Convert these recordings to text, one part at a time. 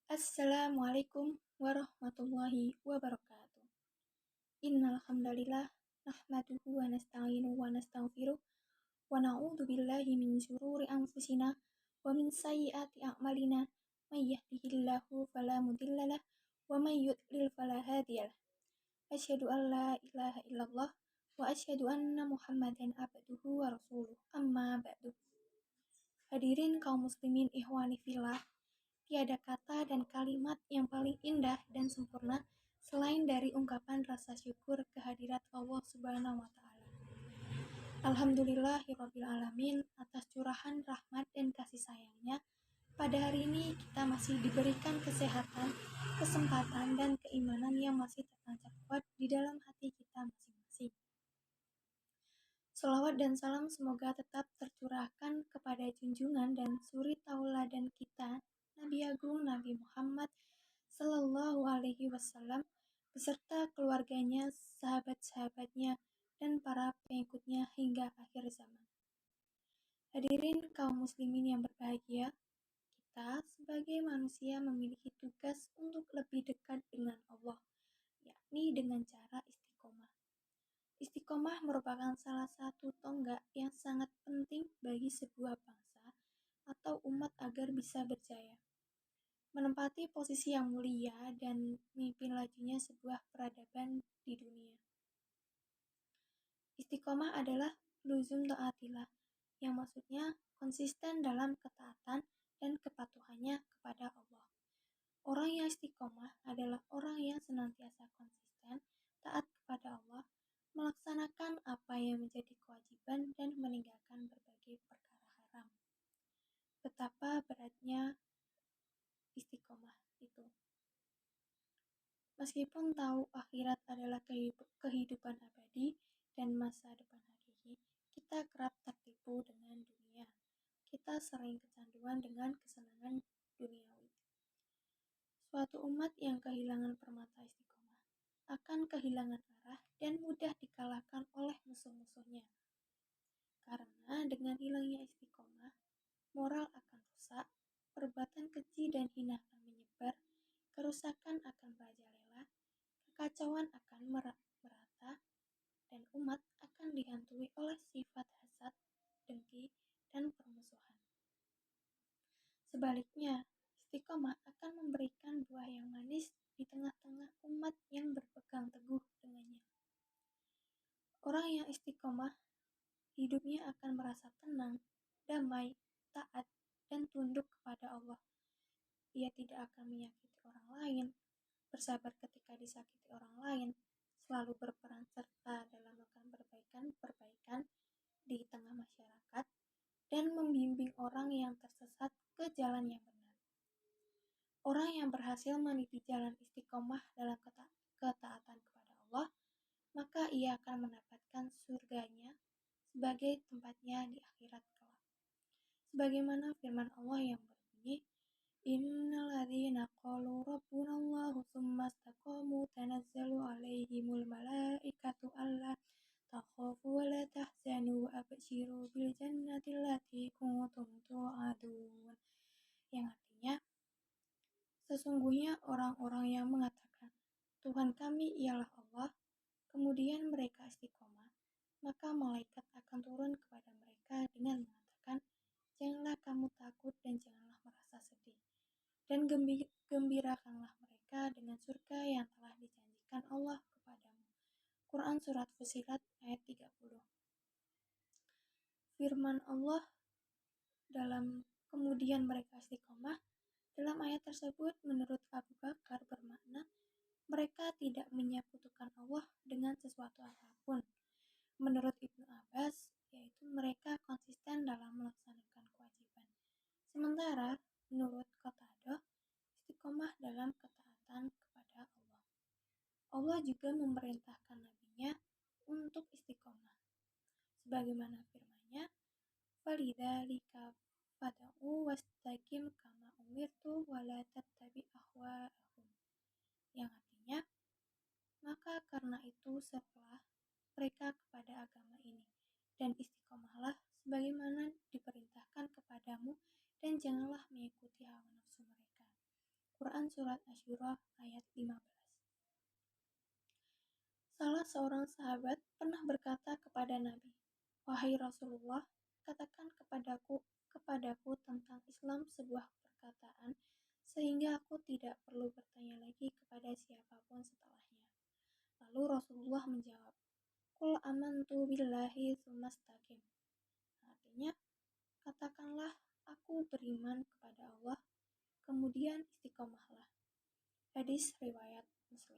Assalamualaikum warahmatullahi wabarakatuh. Innal hamdalillah nahmaduhu wa nasta'inuhu wa nastaghfiruh wa na'udzu billahi min syururi anfusina wa min sayyiati a'malina may yahdihillahu fala mudhillalah wa may yudlil fala hadiyalah. Asyhadu an la ilaha illallah wa asyhadu anna Muhammadan abduhu wa rasuluh. Amma ba'du. Hadirin kaum muslimin ikhwani fillah, tiada kata dan kalimat yang paling indah dan sempurna selain dari ungkapan rasa syukur kehadirat Allah Subhanahu wa Ta'ala. Alhamdulillahirabbil alamin atas curahan rahmat dan kasih sayangnya. Pada hari ini kita masih diberikan kesehatan, kesempatan dan keimanan yang masih tertancap kuat di dalam hati kita masing-masing. Shalawat dan salam semoga tetap tercurahkan kepada junjungan dan suri tauladan kita, Nabi Agung Nabi Muhammad Sallallahu Alaihi Wasallam beserta keluarganya, sahabat-sahabatnya, dan para pengikutnya hingga akhir zaman. Hadirin kaum muslimin yang berbahagia, kita sebagai manusia memiliki tugas untuk lebih dekat dengan Allah, yakni dengan cara istiqomah. Istiqomah merupakan salah satu tonggak yang sangat penting bagi sebuah bangsa atau umat agar bisa berjaya, menempati posisi yang mulia dan memimpin lajunya sebuah peradaban di dunia. Istiqomah adalah luzum taatillah, yang maksudnya konsisten dalam ketaatan dan kepatuhannya kepada Allah. Orang yang istiqomah adalah orang yang senantiasa konsisten, taat kepada Allah, melaksanakan apa yang menjadi kewajiban dan meninggalkan berbagai perkara haram. Betapa beratnya istiqomah itu. Meskipun tahu akhirat adalah kehidupan abadi dan masa depan hakiki, kita kerap tertipu dengan dunia. Kita sering kecanduan dengan kesenangan duniawi. Suatu umat yang kehilangan permata istiqomah akan kehilangan arah dan mudah dikalahkan oleh musuh-musuhnya. Karena dengan hilangnya istiqomah, moral akan rusak, perbuatan keji dan hina akan menyebar, kerusakan akan merajalela, kekacauan akan merata, dan umat akan dihantui oleh sifat hasad, dengki, dan permusuhan. Sebaliknya, istiqomah akan memberikan buah yang manis di tengah-tengah umat yang berpegang teguh dengannya. Orang yang istiqomah, hidupnya akan merasa tenang, damai, taat, dan tunduk kepada Allah. Ia tidak akan menyakiti orang lain, bersabar ketika disakiti orang lain, selalu berperan serta dalam melakukan perbaikan di tengah masyarakat, dan membimbing orang yang tersesat ke jalan yang benar. Orang yang berhasil meniti jalan istiqomah dalam ketaatan kepada Allah, maka ia akan mendapatkan surganya sebagai tempatnya di akhirat kelak. Sebagaimana firman Allah yang berbunyi, Innal ladzina qalu rabbunallahu tsumma istaqamu tanazzalu alaihimul malaikatu alla takhafu wa la tahzanu wa abshiru bil jannati allati kuntum tu'adun. Yang artinya, sesungguhnya orang-orang yang mengatakan, Tuhan kami ialah Allah, kemudian mereka istiqomah, maka malaikat akan turun kepada mereka dengan mengatakan, janganlah kamu takut dan janganlah merasa sedih, dan gembirakanlah mereka dengan surga yang telah dijanjikan Allah kepadamu. Quran Surat Fussilat ayat 30. Firman Allah dalam kemudian mereka istiqomah dalam ayat tersebut menurut Abu Bakar bermakna mereka tidak menyekutukan Allah dengan sesuatu apapun. Menurut Ibnu Abbas, yaitu mereka konsisten dalam melaksanakan kewajiban. Sementara menurut Qatadah, istiqomah dalam ketaatan kepada Allah. Allah juga memerintahkan nabinya untuk istiqomah. Sebagaimana firman-Nya, "Falidzalika fad'u wastaqim kama umirtu wa la tattabi' ahwa'ahum." Yang artinya, maka karena itu serulah mereka kepada agama ini dan istiqomahlah sebagaimana diperintahkan kepadamu dan janganlah mengikuti hawa nafsu mereka. Quran Surat Asy-Syura ayat 15. Salah seorang sahabat pernah berkata kepada Nabi, "Wahai Rasulullah, katakan kepadaku tentang Islam sebuah perkataan, sehingga aku tidak perlu bertanya lagi kepada siapapun setelahnya." Lalu Rasulullah menjawab, "Qul amantu billahi tsumastaqim." Artinya, katakanlah aku beriman kepada Allah, kemudian istiqomahlah. Hadis riwayat Muslim.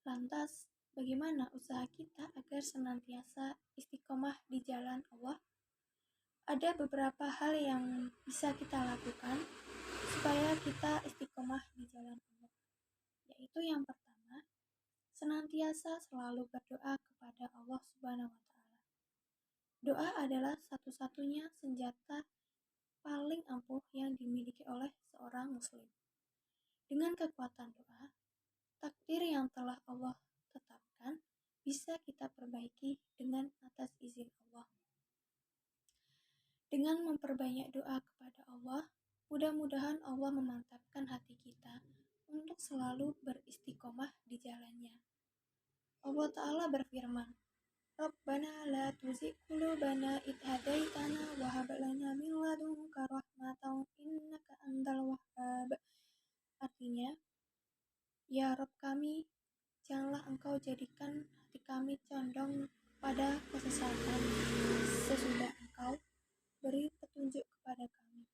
Lantas, bagaimana usaha kita agar senantiasa istiqomah di jalan Allah? Ada beberapa hal yang bisa kita lakukan supaya kita istiqomah di jalan Allah. Yaitu yang pertama, senantiasa selalu berdoa kepada Allah Subhanahu wa Ta'ala. Doa adalah satu-satunya senjata paling ampuh yang dimiliki oleh seorang Muslim. Dengan kekuatan doa, takdir yang telah Allah tetapkan bisa kita perbaiki dengan atas izin Allah. Dengan memperbanyak doa kepada Allah, mudah-mudahan Allah memantapkan hati kita untuk selalu beristiqomah di jalannya. Allah Ta'ala berfirman, "Rabbana la tuzigh qulubana idh hadaitana wa hab lana min ladunka rahmatan innaka antal wahhab." Artinya, ya Rabb kami, janganlah Engkau jadikan hati kami condong pada kesesatan sesudah Engkau beri petunjuk kepada kami,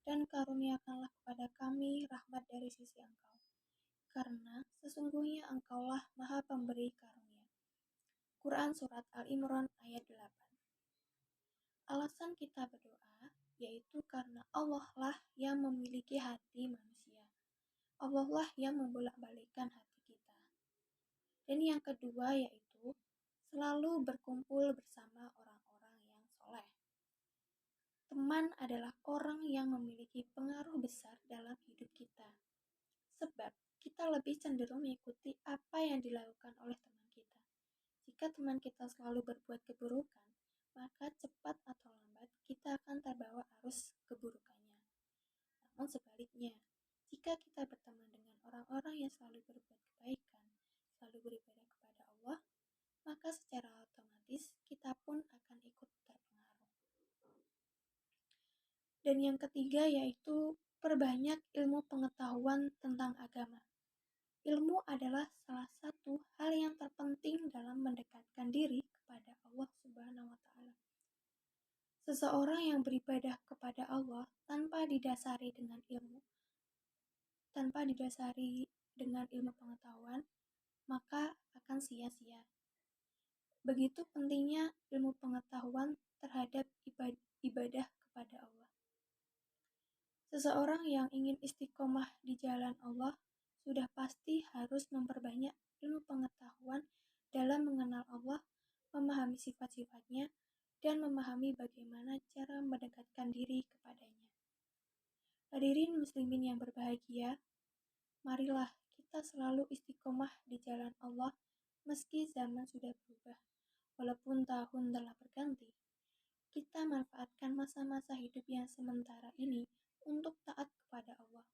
dan karuniakanlah kepada kami rahmat dari sisi Engkau, karena sesungguhnya Engkaulah Maha Pemberi karunia. Quran Surat Al-Imran ayat 8. Alasan kita berdoa yaitu karena Allah lah yang memiliki hati manusia. Allah lah yang membolak-balikkan hati kita. Dan yang kedua yaitu selalu berkumpul bersama orang-orang yang soleh. Teman adalah orang yang memiliki pengaruh besar dalam hidup kita. Sebab kita lebih cenderung mengikuti apa yang dilakukan oleh teman kita. Jika teman kita selalu berbuat keburukan, maka cepat atau lambat kita akan terbawa arus keburukannya. Namun sebaliknya, jika kita berteman dengan orang-orang yang selalu berbuat kebaikan, selalu beribadah kepada Allah, maka secara otomatis kita pun akan ikut terpengaruh. Dan yang ketiga yaitu perbanyak ilmu pengetahuan tentang agama. Ilmu adalah salah satu hal yang terpenting dalam mendekatkan diri kepada Allah Subhanahu wa Ta'ala. Seseorang yang beribadah kepada Allah tanpa didasari dengan ilmu pengetahuan, maka akan sia-sia. Begitu pentingnya ilmu pengetahuan terhadap ibadah kepada Allah. Seseorang yang ingin istiqomah di jalan Allah sudah pasti harus memperbanyak ilmu pengetahuan dalam mengenal Allah, memahami sifat-sifatnya, dan memahami bagaimana cara mendekatkan diri kepadanya. Hadirin muslimin yang berbahagia, marilah kita selalu istiqomah di jalan Allah meski zaman sudah berubah. Walaupun tahun telah berganti, kita manfaatkan masa-masa hidup yang sementara ini untuk taat kepada Allah.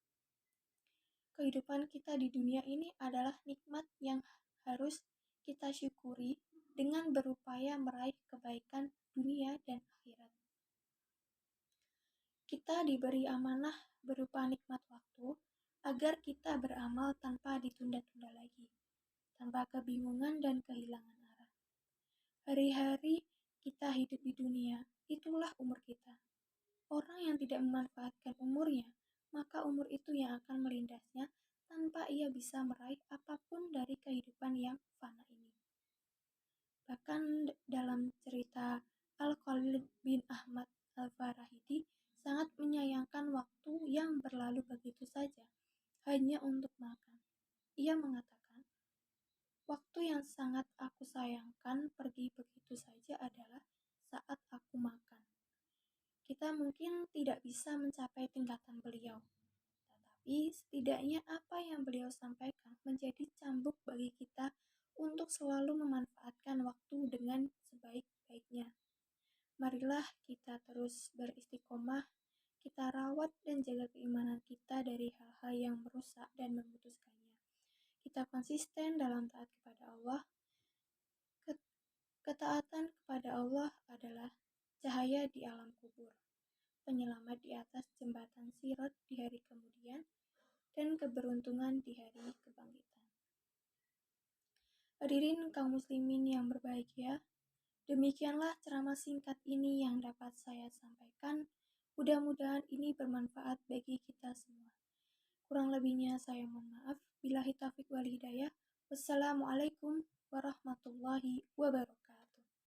Kehidupan kita di dunia ini adalah nikmat yang harus kita syukuri dengan berupaya meraih kebaikan dunia dan akhirat. Kita diberi amanah berupa nikmat waktu agar kita beramal tanpa ditunda-tunda lagi, tanpa kebingungan dan kehilangan arah. Hari-hari kita hidup di dunia, itulah umur kita. Orang yang tidak memanfaatkan umurnya, maka umur itu yang akan melindasnya tanpa ia bisa meraih apapun dari kehidupan yang fana ini. Bahkan dalam cerita Al-Khalil bin Ahmad Al-Farahidi sangat menyayangkan waktu yang berlalu begitu saja, hanya untuk makan. Ia mengatakan, "Waktu yang sangat aku sayangkan pergi begitu saja adalah saat aku makan." Kita mungkin tidak bisa mencapai tingkatan beliau, tetapi setidaknya apa yang beliau sampaikan menjadi cambuk bagi kita untuk selalu memanfaatkan waktu dengan sebaik-baiknya. Marilah kita terus beristiqomah kita rawat dan jaga keimanan kita dari hal-hal yang merusak dan memutuskannya. Kita konsisten dalam taat kepada Allah. Ketaatan kepada Allah adalah cahaya di alam kubur, penyelamat di atas jembatan Sirat di hari kemudian, dan keberuntungan di hari kebangkitan. Hadirin kaum muslimin yang berbahagia, demikianlah ceramah singkat ini yang dapat saya sampaikan. Mudah-mudahan ini bermanfaat bagi kita semua. Kurang lebihnya saya mohon maaf. Billahi taufiq wal hidayah. Wassalamualaikum warahmatullahi wabarakatuh.